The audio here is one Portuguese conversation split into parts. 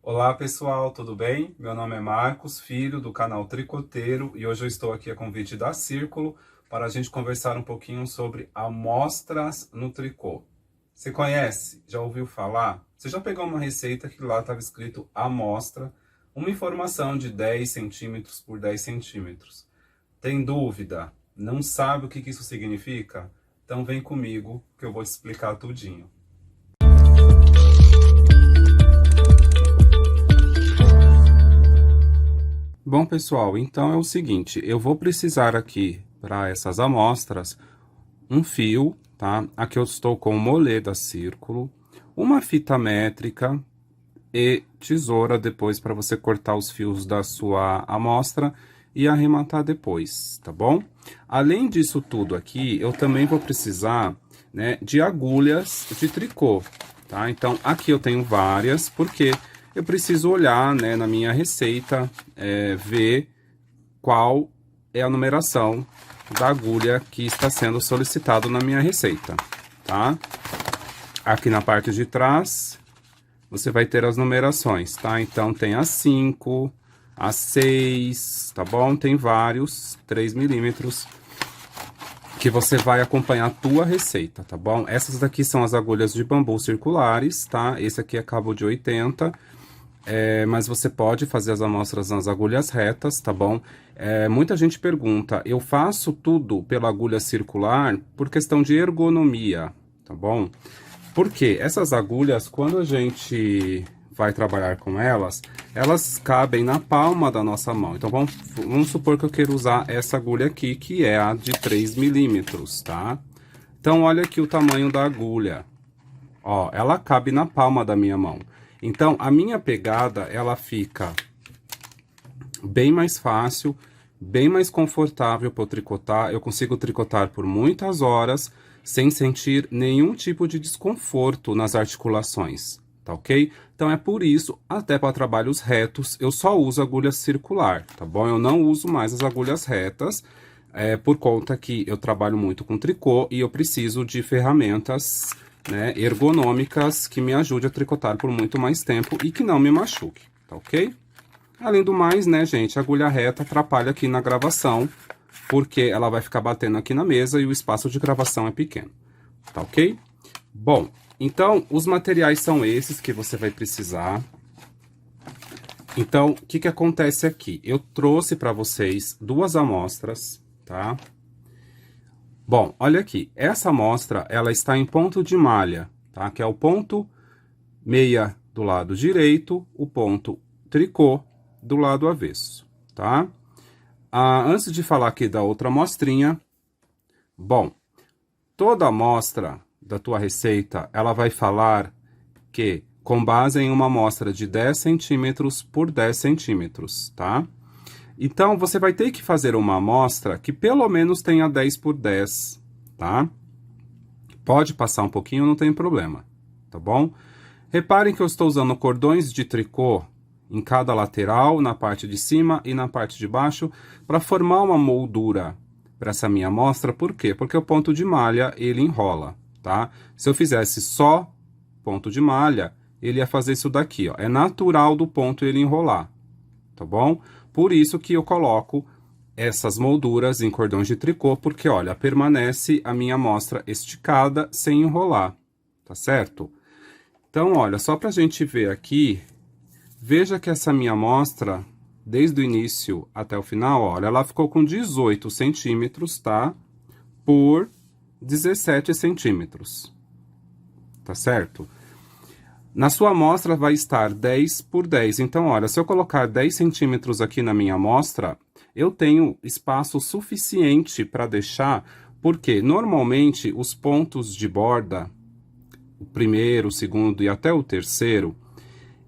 Olá pessoal, tudo bem? Meu nome é Marcos, filho do canal Tricoteiro, e hoje eu estou aqui a convite da Círculo para a gente conversar um pouquinho sobre amostras no tricô. Você conhece? Já ouviu falar? Você já pegou uma receita que lá estava escrito amostra, uma informação de 10 centímetros por 10 centímetros. Tem dúvida? Não sabe o que isso significa? Então vem comigo que eu vou te explicar tudinho. Bom, pessoal, então é o seguinte, eu vou precisar aqui, para essas amostras, um fio, tá? Aqui eu estou com o molê da Círculo, uma fita métrica e tesoura depois para você cortar os fios da sua amostra e arrematar depois, tá bom? Além disso tudo aqui, eu também vou precisar, né, de agulhas de tricô, tá? Então, aqui eu tenho várias, porque eu preciso olhar, né, na minha receita, ver qual é a numeração da agulha que está sendo solicitado na minha receita, tá? Aqui na parte de trás, você vai ter as numerações, tá? Então, tem a 5, a 6, tá bom? Tem vários, 3 milímetros, que você vai acompanhar a tua receita, tá bom? Essas daqui são as agulhas de bambu circulares, tá? Esse aqui é cabo de 80, mas você pode fazer as amostras nas agulhas retas, tá bom? Muita gente pergunta, eu faço tudo pela agulha circular por questão de ergonomia, tá bom? Porque essas agulhas, quando a gente vai trabalhar com elas, elas cabem na palma da nossa mão. Então, vamos supor que eu quero usar essa agulha aqui, que é a de 3 milímetros, tá? Então, olha aqui o tamanho da agulha. Ó, ela cabe na palma da minha mão. Então, a minha pegada, ela fica bem mais fácil, bem mais confortável para eu tricotar. Eu consigo tricotar por muitas horas, sem sentir nenhum tipo de desconforto nas articulações, tá ok? Então, é por isso, até para trabalhos retos, eu só uso agulha circular, tá bom? Eu não uso mais as agulhas retas, por conta que eu trabalho muito com tricô e eu preciso de ferramentas, né, ergonômicas que me ajude a tricotar por muito mais tempo e que não me machuque, tá ok? Além do mais, né, gente, a agulha reta atrapalha aqui na gravação, porque ela vai ficar batendo aqui na mesa e o espaço de gravação é pequeno, tá ok? Bom, então, os materiais são esses que você vai precisar. Então, o que acontece aqui? Eu trouxe para vocês duas amostras, tá? Bom, olha aqui, essa amostra, ela está em ponto de malha, tá? Que é o ponto meia do lado direito, o ponto tricô do lado avesso, tá? Antes de falar aqui da outra amostrinha, bom, toda amostra da tua receita, ela vai falar que, com base em uma amostra de 10 centímetros por 10 centímetros, tá? Então, você vai ter que fazer uma amostra que pelo menos tenha 10 por 10, tá? Pode passar um pouquinho, não tem problema, tá bom? Reparem que eu estou usando cordões de tricô em cada lateral, na parte de cima e na parte de baixo, para formar uma moldura para essa minha amostra. Por quê? Porque o ponto de malha, ele enrola, tá? Se eu fizesse só ponto de malha, ele ia fazer isso daqui, ó. É natural do ponto ele enrolar, tá bom? Por isso que eu coloco essas molduras em cordões de tricô, porque, olha, permanece a minha amostra esticada sem enrolar, tá certo? Então, olha, só pra gente ver aqui, veja que essa minha amostra, desde o início até o final, olha, ela ficou com 18 centímetros, tá? Por 17 centímetros, tá certo? Na sua amostra vai estar 10 por 10. Então, olha, se eu colocar 10 centímetros aqui na minha amostra, eu tenho espaço suficiente para deixar, porque normalmente os pontos de borda, o primeiro, o segundo e até o terceiro,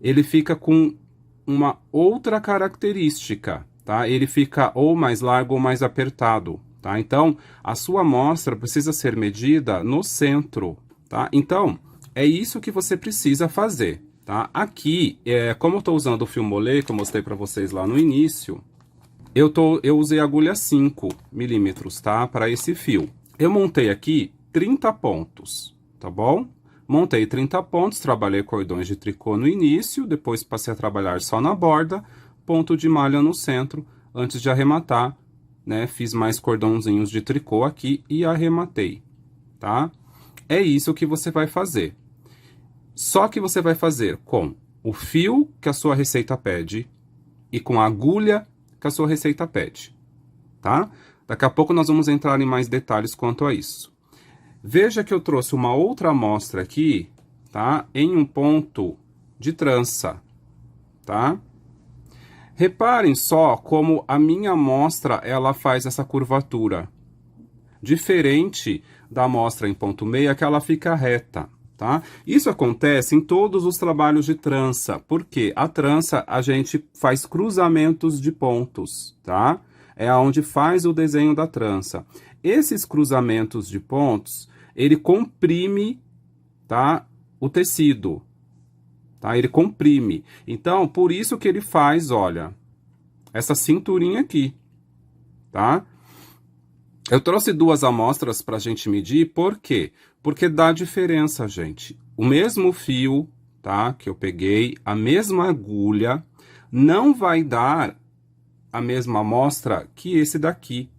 ele fica com uma outra característica, tá? Ele fica ou mais largo ou mais apertado, tá? Então, a sua amostra precisa ser medida no centro, tá? Então, é isso que você precisa fazer, tá? Aqui, como eu estou usando o fio molê, que eu mostrei para vocês lá no início, eu usei agulha 5 milímetros, tá? Para esse fio. Eu montei aqui 30 pontos, tá bom? Montei 30 pontos, trabalhei cordões de tricô no início, depois passei a trabalhar só na borda, ponto de malha no centro, antes de arrematar, né? Fiz mais cordãozinhos de tricô aqui e arrematei, tá? É isso que você vai fazer. Só que você vai fazer com o fio que a sua receita pede e com a agulha que a sua receita pede, tá? Daqui a pouco nós vamos entrar em mais detalhes quanto a isso. Veja que eu trouxe uma outra amostra aqui, tá? Em um ponto de trança, tá? Reparem só como a minha amostra, ela faz essa curvatura. Diferente da amostra em ponto meia, que ela fica reta, tá? Isso acontece em todos os trabalhos de trança, porque a trança a gente faz cruzamentos de pontos, tá? É onde faz o desenho da trança. Esses cruzamentos de pontos, ele comprime, tá, o tecido, tá? Ele comprime. Então, por isso que ele faz, olha, essa cinturinha aqui, tá? Eu trouxe duas amostras para a gente medir, por quê? Porque dá diferença, gente. O mesmo fio, tá, que eu peguei, a mesma agulha, não vai dar a mesma amostra que esse daqui,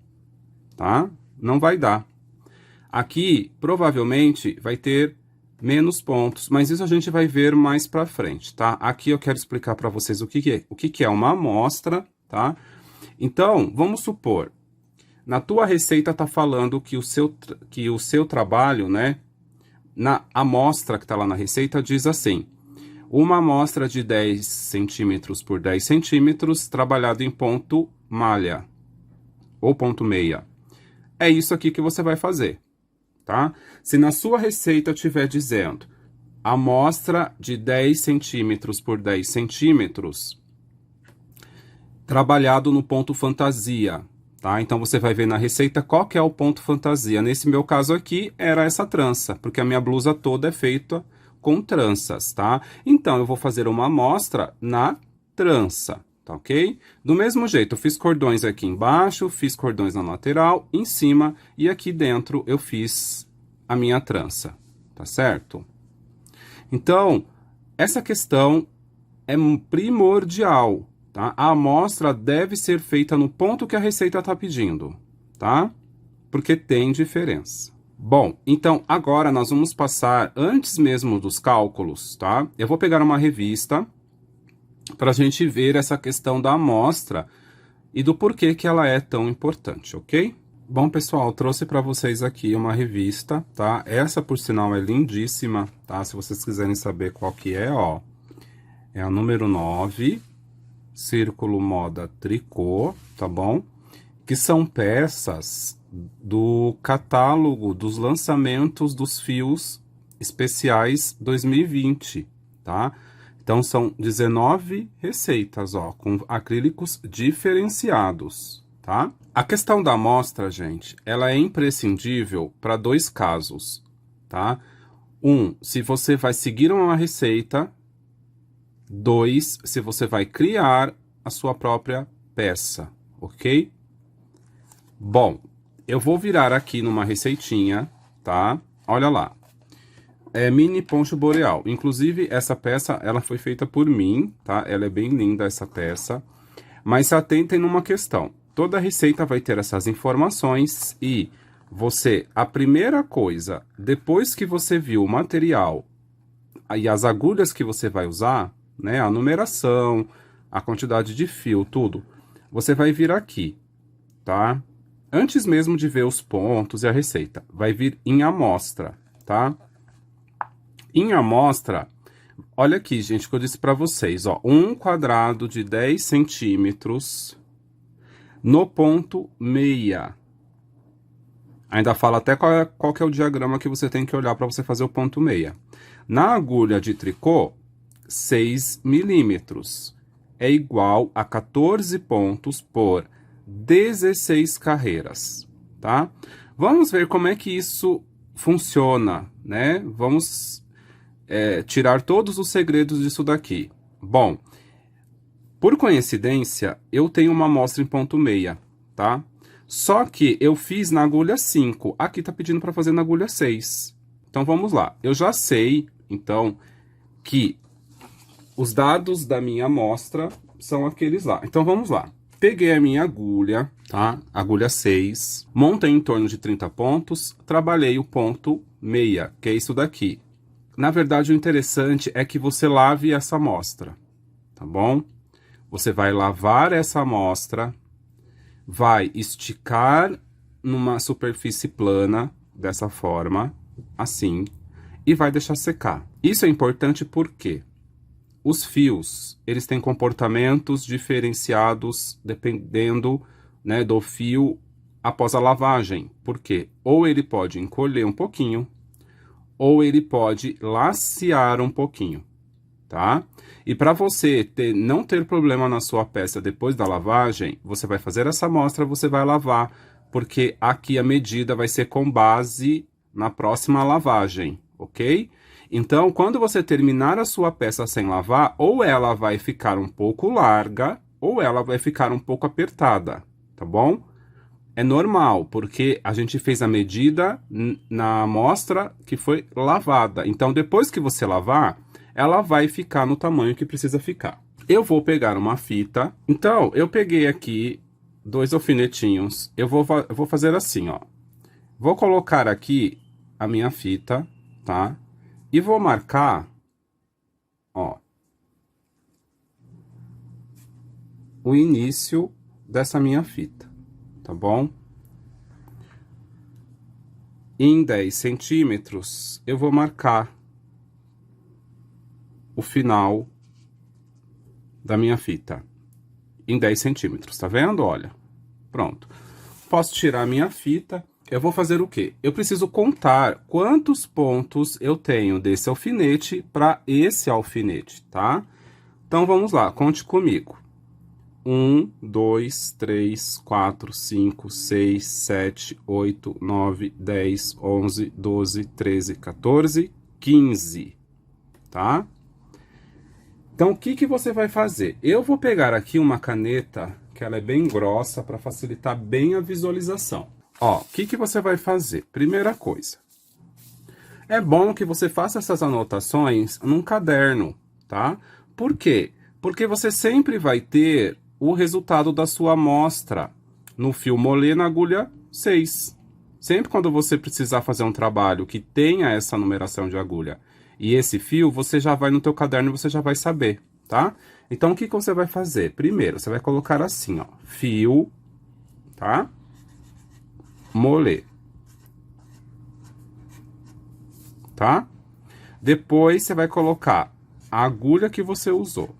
tá? Não vai dar. Aqui, provavelmente, vai ter menos pontos, mas isso a gente vai ver mais para frente, tá? Aqui eu quero explicar para vocês o que é uma amostra, tá? Então, vamos supor, na tua receita tá falando que o seu trabalho, né? Na amostra que tá lá na receita diz assim, uma amostra de 10 centímetros por 10 centímetros, trabalhado em ponto malha, ou ponto meia. É isso aqui que você vai fazer, tá? Se na sua receita estiver dizendo amostra de 10 centímetros por 10 centímetros, trabalhado no ponto fantasia, tá? Então, você vai ver na receita qual que é o ponto fantasia. Nesse meu caso aqui, era essa trança, porque a minha blusa toda é feita com tranças, tá? Então, eu vou fazer uma amostra na trança, tá ok? Do mesmo jeito, eu fiz cordões aqui embaixo, fiz cordões na lateral, em cima, e aqui dentro eu fiz a minha trança, tá certo? Então, essa questão é primordial, tá? A amostra deve ser feita no ponto que a receita está pedindo, tá? Porque tem diferença. Bom, então agora nós vamos passar, antes mesmo dos cálculos, tá? Eu vou pegar uma revista para a gente ver essa questão da amostra e do porquê que ela é tão importante, ok? Bom, pessoal, trouxe para vocês aqui uma revista, tá? Essa, por sinal, é lindíssima, tá? Se vocês quiserem saber qual que é, ó. É a número 9, Círculo Moda Tricô, tá bom? Que são peças do catálogo dos lançamentos dos fios especiais 2020, tá? Então, são 19 receitas, ó, com acrílicos diferenciados, tá? A questão da amostra, gente, ela é imprescindível para dois casos, tá? Se você vai seguir uma receita. 2, se você vai criar a sua própria peça, ok? Bom, eu vou virar aqui numa receitinha, tá? Olha lá. É mini poncho boreal. Inclusive, essa peça, ela foi feita por mim, tá? Ela é bem linda, essa peça. Mas se atentem numa questão. Toda receita vai ter essas informações e a primeira coisa, depois que você viu o material e as agulhas que você vai usar, né, a numeração, a quantidade de fio, tudo, você vai vir aqui, tá? Antes mesmo de ver os pontos e a receita, vai vir em amostra, tá? Em amostra, olha aqui, gente, o que eu disse para vocês, ó, um quadrado de 10 centímetros no ponto meia. Ainda fala até qual que é o diagrama que você tem que olhar para você fazer o ponto meia. Na agulha de tricô, 6 milímetros é igual a 14 pontos por 16 carreiras, tá? Vamos ver como é que isso funciona, né? Vamos tirar todos os segredos disso daqui. Bom, por coincidência, eu tenho uma amostra em ponto meia, tá? Só que eu fiz na agulha 5, aqui tá pedindo para fazer na agulha 6. Então, vamos lá. Eu já sei, então, que os dados da minha amostra são aqueles lá. Então, vamos lá. Peguei a minha agulha, tá? Agulha 6. Montei em torno de 30 pontos. Trabalhei o ponto meia, que é isso daqui. Na verdade, o interessante é que você lave essa amostra, tá bom? Você vai lavar essa amostra, vai esticar numa superfície plana, dessa forma, assim, e vai deixar secar. Isso é importante porque os fios, eles têm comportamentos diferenciados dependendo, né, do fio após a lavagem. Por quê? Ou ele pode encolher um pouquinho, ou ele pode lacear um pouquinho, tá? E para você não ter problema na sua peça depois da lavagem, você vai fazer essa amostra, você vai lavar, porque aqui a medida vai ser com base na próxima lavagem, ok? Então, quando você terminar a sua peça sem lavar, ou ela vai ficar um pouco larga, ou ela vai ficar um pouco apertada, tá bom? É normal, porque a gente fez a medida na amostra que foi lavada. Então, depois que você lavar, ela vai ficar no tamanho que precisa ficar. Eu vou pegar uma fita. Então, eu peguei aqui 2 alfinetinhos. Eu vou fazer assim, ó. Vou colocar aqui a minha fita, tá? E vou marcar, ó, o início dessa minha fita. Tá bom? Em 10 centímetros, eu vou marcar o final da minha fita. Em 10 centímetros, tá vendo? Olha, pronto. Posso tirar a minha fita. Eu vou fazer o quê? Eu preciso contar quantos pontos eu tenho desse alfinete para esse alfinete, tá? Então, vamos lá, conte comigo. 1, 2, 3, 4, 5, 6, 7, 8, 9, 10, 11, 12, 13, 14, 15, tá? Então, o que você vai fazer? Eu vou pegar aqui uma caneta, que ela é bem grossa, para facilitar bem a visualização. Ó, o que você vai fazer? Primeira coisa, é bom que você faça essas anotações num caderno, tá? Por quê? Porque você sempre vai ter o resultado da sua amostra no fio molê na agulha 6. Sempre quando você precisar fazer um trabalho que tenha essa numeração de agulha e esse fio, você já vai no teu caderno e você já vai saber, tá? Então, o que você vai fazer? Primeiro, você vai colocar assim, ó, fio, tá? Molê. Tá? Depois, você vai colocar a agulha que você usou.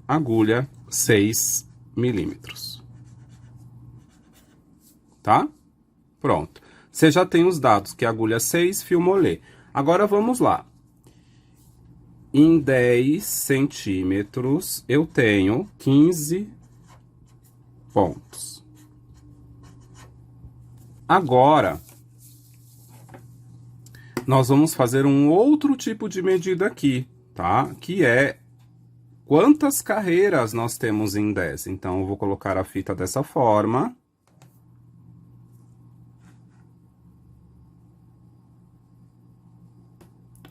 Agulha 6 milímetros. Tá? Pronto. Você já tem os dados, que é agulha 6, fio molê. Agora, vamos lá. Em 10 centímetros, eu tenho 15 pontos. Agora, nós vamos fazer um outro tipo de medida aqui, tá? Que é quantas carreiras nós temos em 10. Então, eu vou colocar a fita dessa forma.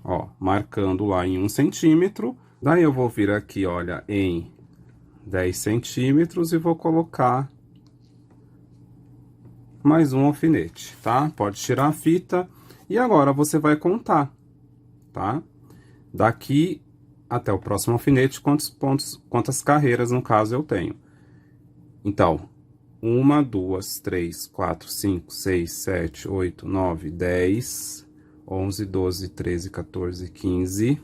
Ó, marcando lá em 1 centímetro. Daí, eu vou vir aqui, olha, em 10 centímetros e vou colocar mais um alfinete, tá? Pode tirar a fita. E agora, você vai contar, tá? Daqui até o próximo alfinete, quantos pontos, quantas carreiras, no caso, eu tenho. Então, 1, 2, 3, 4, 5, 6, 7, 8, 9, 10, 11, 12, 13, 14, 15,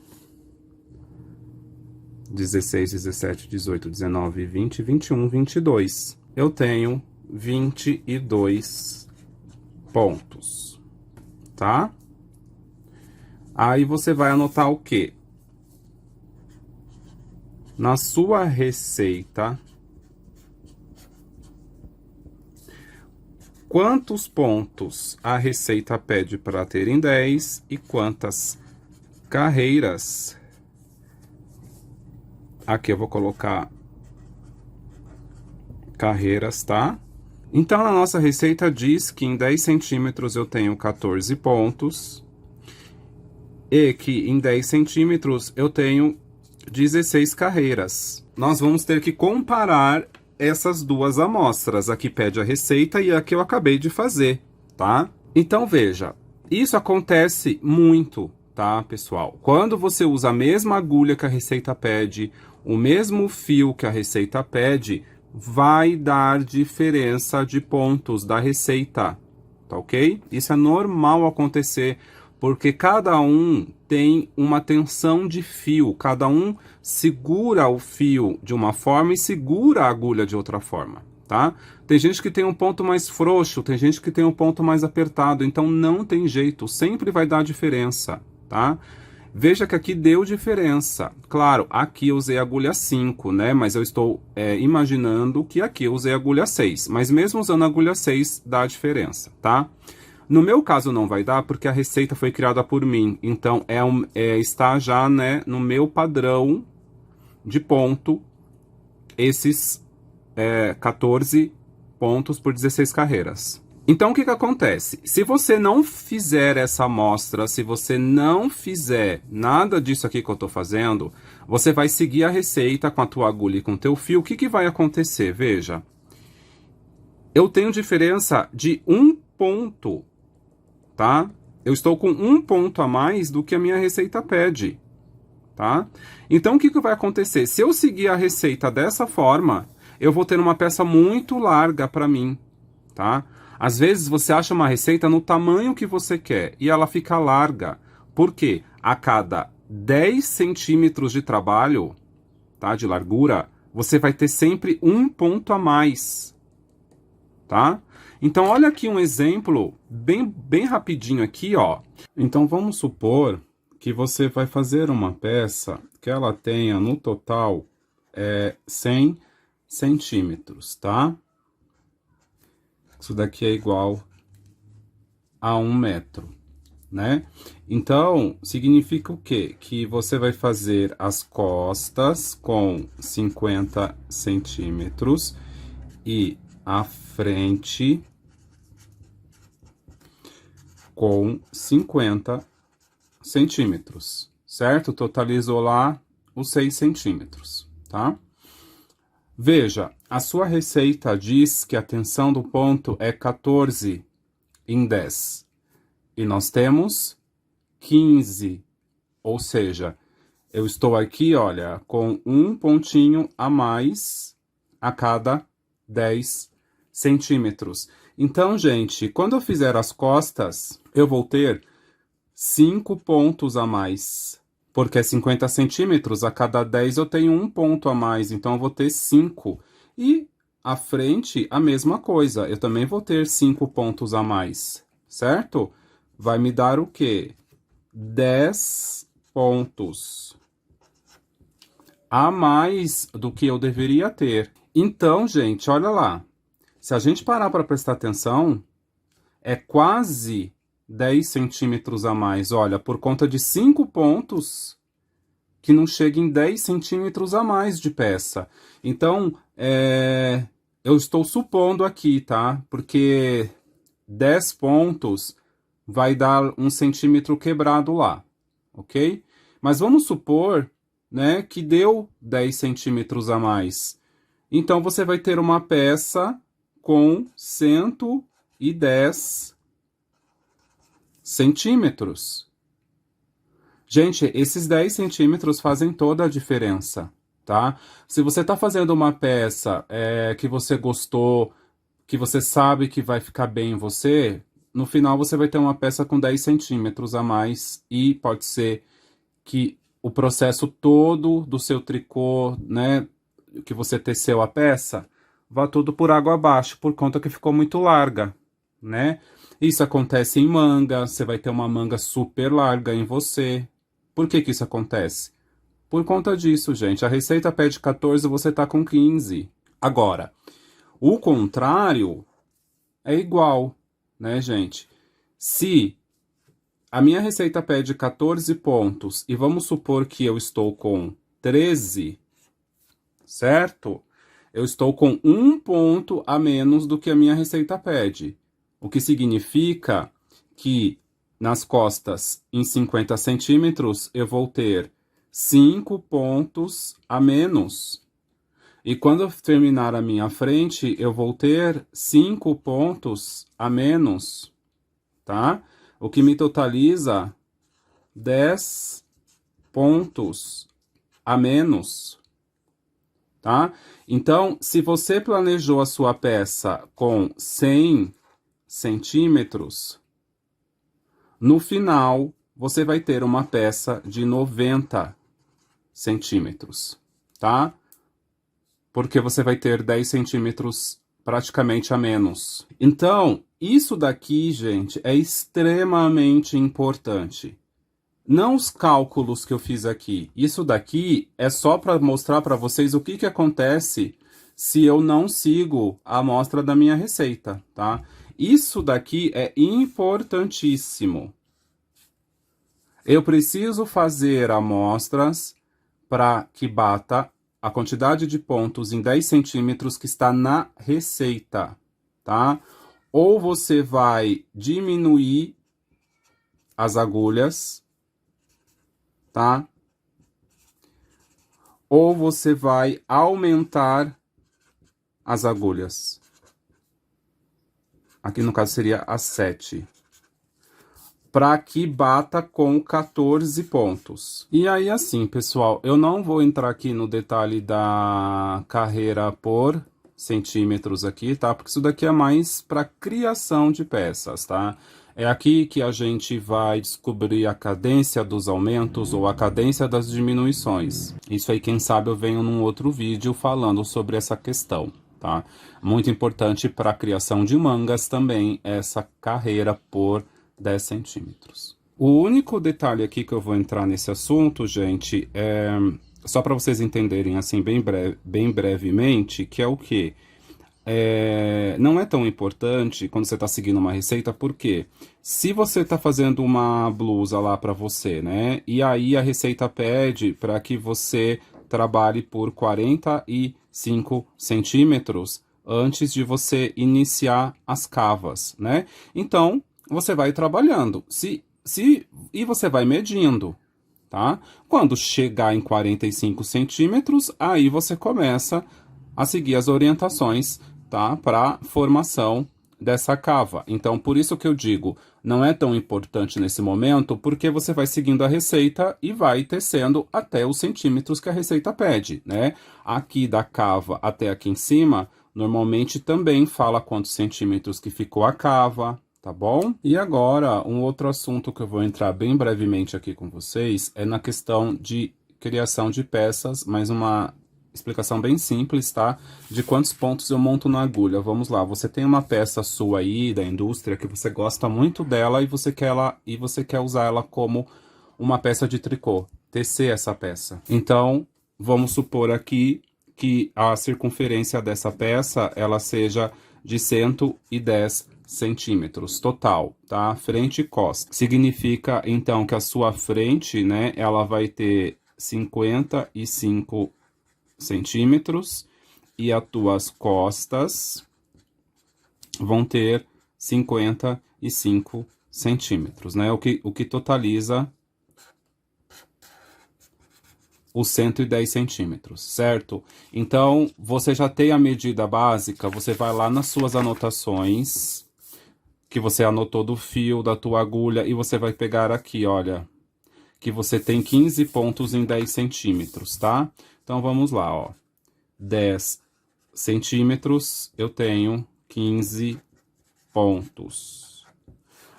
16, 17, 18, 19, 20, 21, 22. Eu tenho 22 pontos, tá? Aí você vai anotar o quê? Na sua receita, quantos pontos a receita pede para ter em 10 e quantas carreiras. Aqui eu vou colocar carreiras, tá? Então, a nossa receita diz que em 10 centímetros eu tenho 14 pontos. e que em 10 centímetros eu tenho 16 carreiras. Nós vamos ter que comparar essas duas amostras. Aqui pede a receita e a que eu acabei de fazer, tá? Então, veja, isso acontece muito, tá, pessoal? Quando você usa a mesma agulha que a receita pede, o mesmo fio que a receita pede, vai dar diferença de pontos da receita, tá ok? Isso é normal acontecer, porque cada um tem uma tensão de fio, cada um segura o fio de uma forma e segura a agulha de outra forma, tá? Tem gente que tem um ponto mais frouxo, tem gente que tem um ponto mais apertado, então não tem jeito, sempre vai dar diferença, tá? Veja que aqui deu diferença. Claro, aqui eu usei agulha 5, né? Mas eu estou imaginando que aqui eu usei agulha 6. Mas mesmo usando agulha 6, dá diferença, tá? No meu caso não vai dar, porque a receita foi criada por mim. Então, está já, né, no meu padrão de ponto, esses 14 pontos por 16 carreiras. Então, o que acontece? Se você não fizer essa amostra, se você não fizer nada disso aqui que eu estou fazendo, você vai seguir a receita com a tua agulha e com o teu fio. O que vai acontecer? Veja, eu tenho diferença de 1 ponto, tá? Eu estou com 1 ponto a mais do que a minha receita pede, tá? Então, o que vai acontecer? Se eu seguir a receita dessa forma, eu vou ter uma peça muito larga para mim, tá? Às vezes você acha uma receita no tamanho que você quer e ela fica larga. Por quê? A cada 10 centímetros de trabalho, tá, de largura, você vai ter sempre 1 ponto a mais, tá? Então, olha aqui um exemplo bem rapidinho aqui, ó. Então, vamos supor que você vai fazer uma peça que ela tenha no total 100 centímetros, tá? Isso daqui é igual a 1 metro, né? Então, significa o quê? Que você vai fazer as costas com 50 centímetros e a frente com 50 centímetros, certo? Totalizou lá os 6 centímetros, tá? Veja, a sua receita diz que a tensão do ponto é 14 em 10. E nós temos 15. Ou seja, eu estou aqui, olha, com 1 pontinho a mais a cada 10 centímetros. Então, gente, quando eu fizer as costas, eu vou ter 5 pontos a mais. Porque é 50 centímetros, a cada 10 eu tenho 1 ponto a mais, então eu vou ter 5. E a frente, a mesma coisa, eu também vou ter 5 pontos a mais, certo? Vai me dar o quê? 10 pontos a mais do que eu deveria ter. Então, gente, olha lá. Se a gente parar para prestar atenção, é quase 10 centímetros a mais, olha, por conta de 5 pontos que não chega em 10 centímetros a mais de peça. Então, eu estou supondo aqui, tá? Porque 10 pontos vai dar 1 centímetro quebrado lá, ok? Mas vamos supor, né, que deu 10 centímetros a mais. Então, você vai ter uma peça com 110 centímetros. Gente, esses 10 centímetros fazem toda a diferença, tá? Se você está fazendo uma peça que você gostou, que você sabe que vai ficar bem em você, no final você vai ter uma peça com 10 centímetros a mais e pode ser que o processo todo do seu tricô, né, que você teceu a peça, vá tudo por água abaixo, por conta que ficou muito larga, né? Isso acontece em manga, você vai ter uma manga super larga em você. Por que isso acontece? Por conta disso, gente. A receita pede 14, você tá com 15. Agora, o contrário é igual, né, gente? Se a minha receita pede 14 pontos e vamos supor que eu estou com 13, certo? Eu estou com 1 ponto a menos do que a minha receita pede. O que significa que nas costas em 50 centímetros, eu vou ter 5 pontos a menos. E quando eu terminar a minha frente, eu vou ter 5 pontos a menos, tá? O que me totaliza 10 pontos a menos, tá? Então, se você planejou a sua peça com 100 centímetros, no final, você vai ter uma peça de 90 centímetros, tá? Porque você vai ter 10 centímetros praticamente a menos. Então, isso daqui, gente, é extremamente importante. Não os cálculos que eu fiz aqui. Isso daqui é só para mostrar para vocês o que acontece se eu não sigo a amostra da minha receita, tá? Isso daqui é importantíssimo. Eu preciso fazer amostras para que bata a quantidade de pontos em 10 centímetros que está na receita, tá? Ou você vai diminuir as agulhas, tá? Ou você vai aumentar as agulhas. Aqui no caso seria a 7. Para que bata com 14 pontos. E aí assim, pessoal, eu não vou entrar aqui no detalhe da carreira por centímetros aqui, tá? Porque isso daqui é mais para criação de peças, tá? É aqui que a gente vai descobrir a cadência dos aumentos ou a cadência das diminuições. Isso aí, quem sabe, eu venho num outro vídeo falando sobre essa questão, tá? Muito importante para a criação de mangas também, essa carreira por 10 centímetros. O único detalhe aqui que eu vou entrar nesse assunto, gente, é só para vocês entenderem assim bem brevemente, que é o quê? Não é tão importante quando você está seguindo uma receita, porque se você está fazendo uma blusa lá para você, né? E aí a receita pede para que você trabalhe por 45 centímetros antes de você iniciar as cavas, né? Então, você vai trabalhando, e você vai medindo, tá? Quando chegar em 45 centímetros, aí você começa a seguir as orientações, tá? Para formação dessa cava. Então, por isso que eu digo, não é tão importante nesse momento, porque você vai seguindo a receita e vai tecendo até os centímetros que a receita pede, né? Aqui da cava até aqui em cima, normalmente também fala quantos centímetros que ficou a cava, tá bom? E agora, um outro assunto que eu vou entrar bem brevemente aqui com vocês é na questão de criação de peças, mais uma explicação bem simples, tá? De quantos pontos eu monto na agulha. Vamos lá, você tem uma peça sua aí da indústria que você gosta muito dela e você quer usar ela como uma peça de tricô, tecer essa peça. Então, vamos supor aqui que a circunferência dessa peça ela seja de 110 centímetros total, tá? Frente e costa. Significa, então, que a sua frente, né, ela vai ter 55 centímetros e as tuas costas vão ter 55 centímetros, né? O que totaliza os 110 centímetros, certo? Então, você já tem a medida básica, você vai lá nas suas anotações, que você anotou do fio, da tua agulha, e você vai pegar aqui, olha, que você tem 15 pontos em 10 centímetros, tá? Então, vamos lá, ó. 10 centímetros, eu tenho 15 pontos.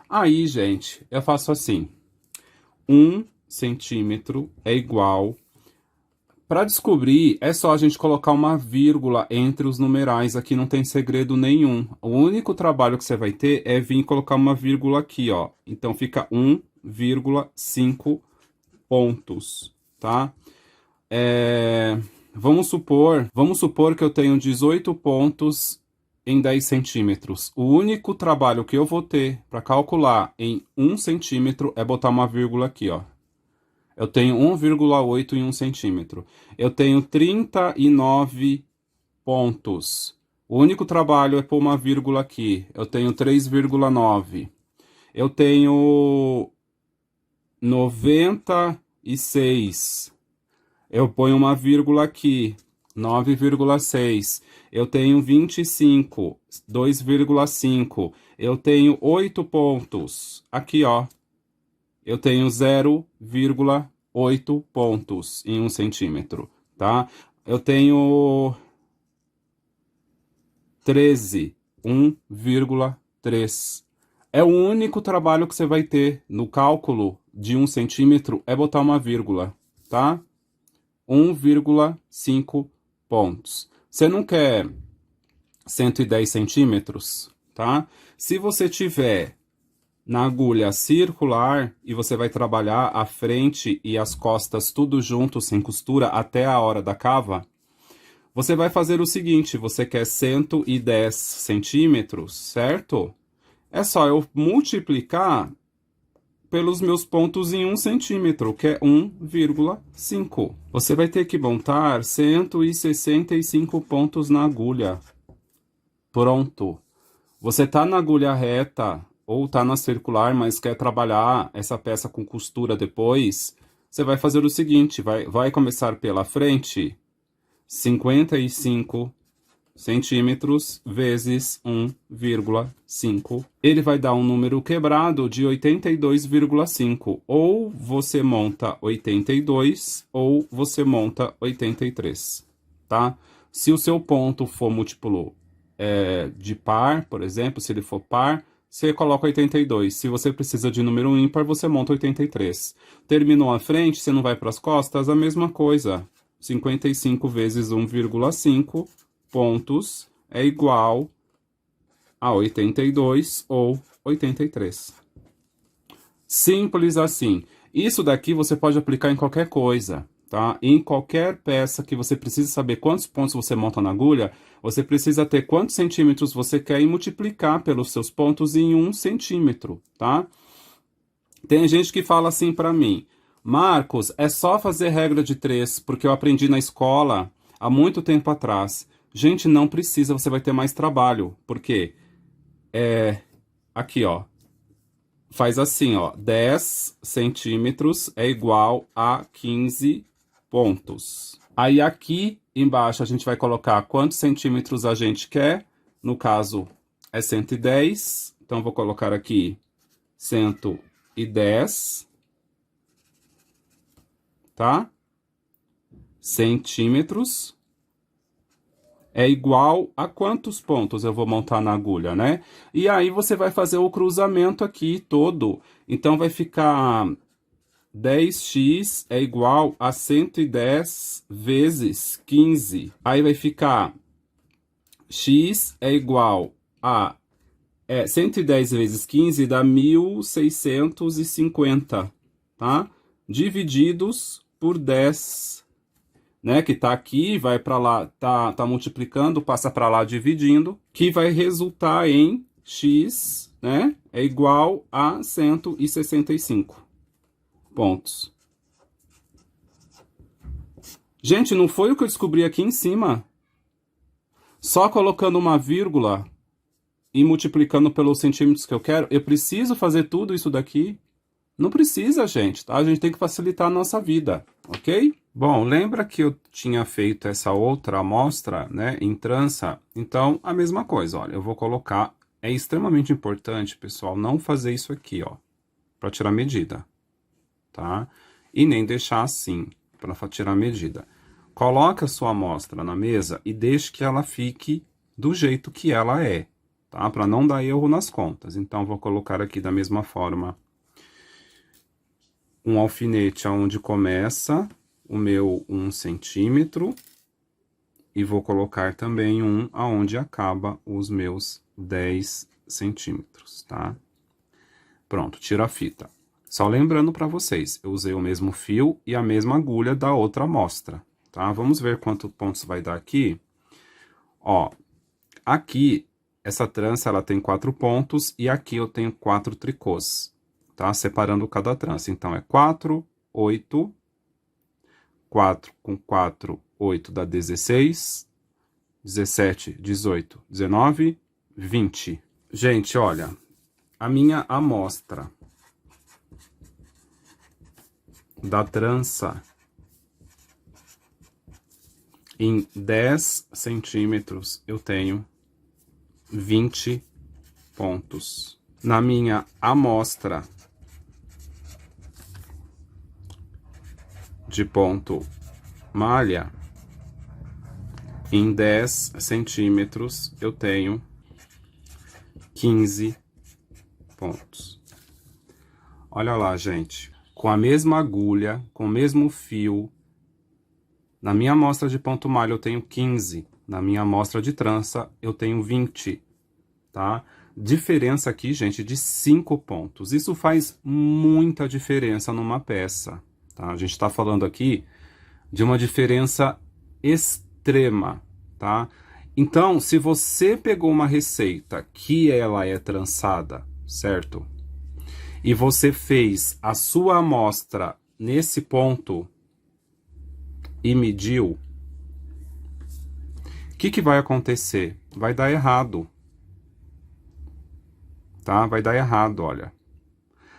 Aí, gente, eu faço assim. 1 centímetro é igual... Para descobrir, é só a gente colocar uma vírgula entre os numerais, aqui não tem segredo nenhum. O único trabalho que você vai ter é vir colocar uma vírgula aqui, ó. Então, fica 1,5 pontos, tá? Vamos supor que eu tenho 18 pontos em 10 centímetros. O único trabalho que eu vou ter para calcular em 1 centímetro é botar uma vírgula aqui, ó. Eu tenho 1,8 em 1 centímetro. Eu tenho 39 pontos. O único trabalho é pôr uma vírgula aqui. Eu tenho 3,9. Eu tenho 96. Eu ponho uma vírgula aqui, 9,6. Eu tenho 25, 2,5. Eu tenho 8 pontos. Aqui, ó. Eu tenho 0,8 pontos em 1 centímetro, tá? Eu tenho 13, 1,3. É o único trabalho que você vai ter no cálculo de 1 centímetro, é botar uma vírgula, tá? 1,5 pontos. Você não quer 110 centímetros, tá? Se você tiver na agulha circular e você vai trabalhar a frente e as costas tudo junto, sem costura, até a hora da cava, você vai fazer o seguinte, você quer 110 centímetros, certo? É só eu multiplicar pelos meus pontos em 1 centímetro, que é 1,5. Você vai ter que montar 165 pontos na agulha. Pronto. Você tá na agulha reta ou tá na circular, mas quer trabalhar essa peça com costura depois, você vai fazer o seguinte, vai começar pela frente, 55 centímetros vezes 1,5. Ele vai dar um número quebrado de 82,5. Ou você monta 82, ou você monta 83, tá? Se o seu ponto for múltiplo de par, por exemplo, se ele for par, você coloca 82. Se você precisa de número ímpar, você monta 83. Terminou a frente, você não vai para as costas, a mesma coisa. 55 vezes 1,5 pontos é igual a 82 ou 83. Simples assim. Isso daqui você pode aplicar em qualquer coisa, tá? Em qualquer peça que você precisa saber quantos pontos você monta na agulha, você precisa ter quantos centímetros você quer e multiplicar pelos seus pontos em 1 centímetro, tá? Tem gente que fala assim pra mim, Marcos, é só fazer regra de 3, porque eu aprendi na escola há muito tempo atrás. Gente, não precisa, você vai ter mais trabalho. Por quê? Aqui, ó. Faz assim, ó. 10 centímetros é igual a 15 pontos. Aí aqui embaixo a gente vai colocar quantos centímetros a gente quer. No caso, é 110. Então, vou colocar aqui 110. Tá? Centímetros é igual a quantos pontos eu vou montar na agulha, né? E aí você vai fazer o cruzamento aqui todo. Então vai ficar 10x é igual a 110 vezes 15. Aí vai ficar x é igual a 110 vezes 15 dá 1.650, tá? Divididos por 10, né? Que tá aqui, vai para lá, tá multiplicando, passa para lá dividindo, que vai resultar em x, né? É igual a 165 pontos. Gente, não foi o que eu descobri aqui em cima? Só colocando uma vírgula e multiplicando pelos centímetros que eu quero, eu preciso fazer tudo isso daqui? Não precisa, gente, tá? A gente tem que facilitar a nossa vida, ok? Bom, lembra que eu tinha feito essa outra amostra, né, em trança? Então, a mesma coisa, olha, eu vou colocar... É extremamente importante, pessoal, não fazer isso aqui, ó, para tirar medida, tá? E nem deixar assim, para tirar medida. Coloque a sua amostra na mesa e deixe que ela fique do jeito que ela é, tá? Para não dar erro nas contas. Então, vou colocar aqui da mesma forma um alfinete aonde começa o meu 1 centímetro e vou colocar também um aonde acaba os meus 10 centímetros, tá? Pronto, tiro a fita. Só lembrando para vocês, eu usei o mesmo fio e a mesma agulha da outra amostra, tá? Vamos ver quantos pontos vai dar aqui. Ó, aqui, essa trança, ela tem 4 pontos e aqui eu tenho 4 tricôs, tá? Separando cada trança. Então, é 4, 8, 4 com 4, 8 dá 16, 17, 18, 19, 20. Gente, olha, a minha amostra da trança em 10 centímetros, eu tenho 20 pontos. Na minha amostra de ponto malha, em 10 centímetros, eu tenho 15 pontos. Olha lá, gente. Com a mesma agulha, com o mesmo fio, na minha amostra de ponto malha eu tenho 15. Na minha amostra de trança eu tenho 20, tá? Diferença aqui, gente, de 5 pontos. Isso faz muita diferença numa peça, tá? A gente tá falando aqui de uma diferença extrema, tá? Então, se você pegou uma receita que ela é trançada, certo? E você fez a sua amostra nesse ponto e mediu, o que vai acontecer? Vai dar errado, tá? Vai dar errado, olha.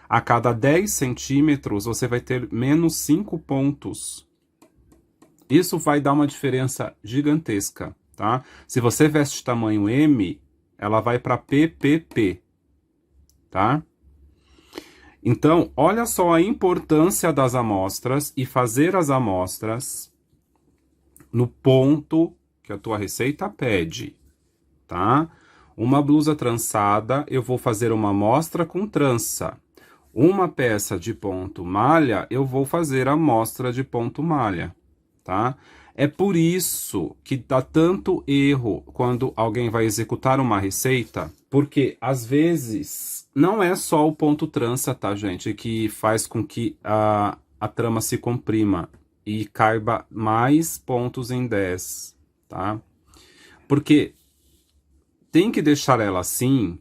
A cada 10 centímetros, você vai ter menos 5 pontos. Isso vai dar uma diferença gigantesca, tá? Se você veste tamanho M, ela vai para PPP, tá? Então, olha só a importância das amostras e fazer as amostras no ponto que a tua receita pede, tá? Uma blusa trançada, eu vou fazer uma amostra com trança. Uma peça de ponto malha, eu vou fazer a amostra de ponto malha, tá? É por isso que dá tanto erro quando alguém vai executar uma receita, porque às vezes não é só o ponto trança, tá, gente, que faz com que a trama se comprima e caiba mais pontos em 10, tá? Porque tem que deixar ela assim,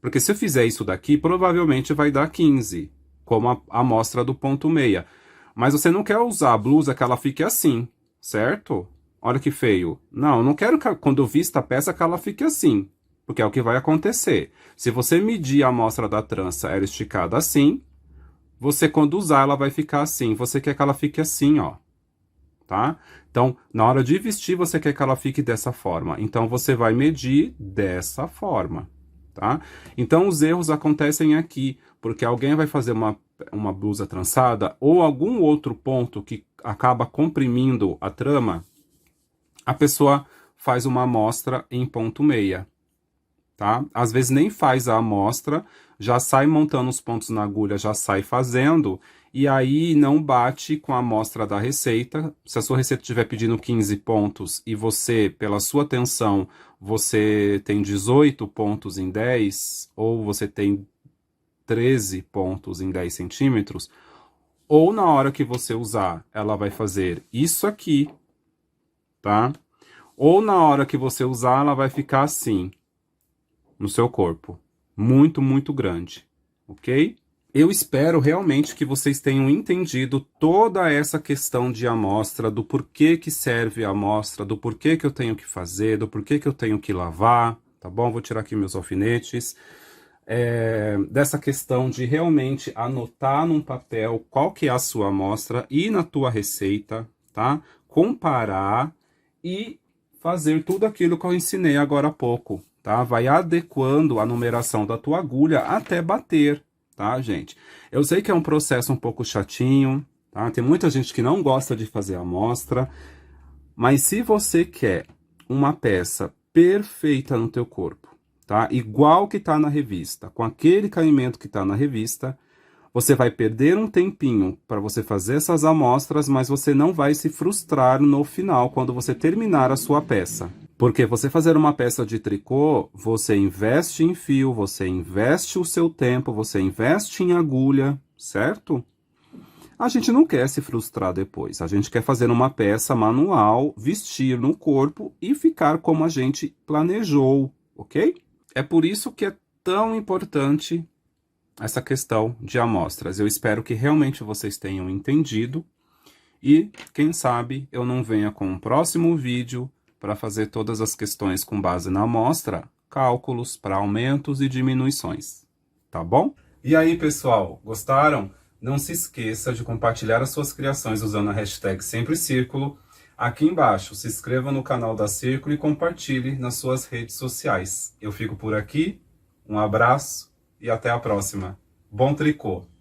porque se eu fizer isso daqui, provavelmente vai dar 15, como a amostra do ponto meia. Mas você não quer usar a blusa que ela fique assim, certo? Olha que feio. Não, eu não quero que quando eu vista a peça que ela fique assim, porque é o que vai acontecer. Se você medir a amostra da trança, ela esticada assim, você quando usar ela vai ficar assim. Você quer que ela fique assim, ó, tá? Então, na hora de vestir, você quer que ela fique dessa forma. Então, você vai medir dessa forma, tá? Então, os erros acontecem aqui, porque alguém vai fazer uma blusa trançada ou algum outro ponto que acaba comprimindo a trama, a pessoa faz uma amostra em ponto meia, tá? Às vezes nem faz a amostra, já sai montando os pontos na agulha, já sai fazendo, e aí não bate com a amostra da receita. Se a sua receita estiver pedindo 15 pontos e você, pela sua atenção, você tem 18 pontos em 10, ou você tem 13 pontos em 10 centímetros, ou na hora que você usar, ela vai fazer isso aqui, tá? Ou na hora que você usar, ela vai ficar assim, no seu corpo. Muito, muito grande, ok? Eu espero realmente que vocês tenham entendido toda essa questão de amostra, do porquê que serve a amostra, do porquê que eu tenho que fazer, do porquê que eu tenho que lavar, tá bom? Vou tirar aqui meus alfinetes. Dessa questão de realmente anotar num papel qual que é a sua amostra e na tua receita, tá? Comparar e fazer tudo aquilo que eu ensinei agora há pouco, tá? Vai adequando a numeração da tua agulha até bater, tá, gente? Eu sei que é um processo um pouco chatinho, tá? Tem muita gente que não gosta de fazer amostra, mas se você quer uma peça perfeita no teu corpo, tá? Igual que tá na revista, com aquele caimento que tá na revista, você vai perder um tempinho para você fazer essas amostras, mas você não vai se frustrar no final, quando você terminar a sua peça. Porque você fazer uma peça de tricô, você investe em fio, você investe o seu tempo, você investe em agulha, certo? A gente não quer se frustrar depois, a gente quer fazer uma peça manual, vestir no corpo e ficar como a gente planejou, ok? É por isso que é tão importante essa questão de amostras. Eu espero que realmente vocês tenham entendido e, quem sabe, eu não venha com um próximo vídeo para fazer todas as questões com base na amostra, cálculos para aumentos e diminuições. tá bom? E aí, pessoal, gostaram? Não se esqueça de compartilhar as suas criações usando a hashtag Sempre Círculo. Aqui embaixo, se inscreva no canal da Círculo e compartilhe nas suas redes sociais. Eu fico por aqui, um abraço e até a próxima. Bom tricô!